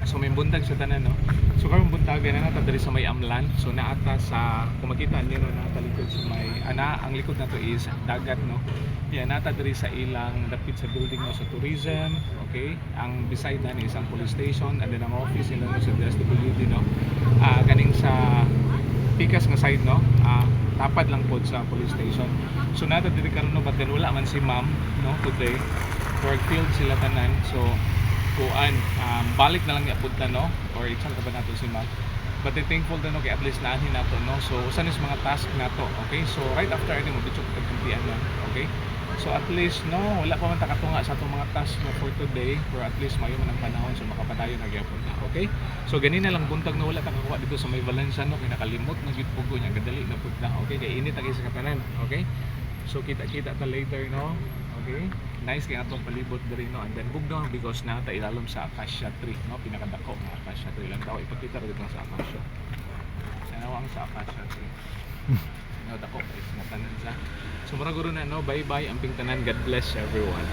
So may buntag sa tanan, no. So karong buntagan na nata diri sa may Amlan. So naata sa kung makita niyo no nata likod sa may ang likod nato is dagat, no. Yeah, nata diri sa ilang dapit sa building no sa tourism, okay? Ang beside na is ang police station and then ang office nila no sa DSWD, no. Kaning sa pikas nga side, no. Tapad lang pod sa police station. So nata diri karon no but then wala man si ma'am no today. Work field sila tanan. So kuan balik na lang iapunta, no, or itsan ka ba nato si ma'am, but I'm thankful na no kay at least naanin nato, no. So usan is mga task nato, okay, so right after ani mo bitchok pagkampian na, okay, so at least no wala pa man takatunga sa atong mga task no for today, or at least mayo man ang panahon so makapadayon na gyapon na, okay. So gani na lang buntag na wala ta kakuha dito sa may Valencia, no, kay nakalimot na gyud pugo nya gadali na pud na, okay, kay init agi sa katanan, okay. So kita-kita ta later, no. Okay, nice kay atong palibot diri, no, and then bugnaw because na ta ilalom sa acacia tree, no, pinakadako nga acacia tree lang daw ipakita ra dito sa acacia. Tanawang sa acacia tree. No, dako is natanan sa. So mura guro na, no, bye bye amping tanan, God bless everyone.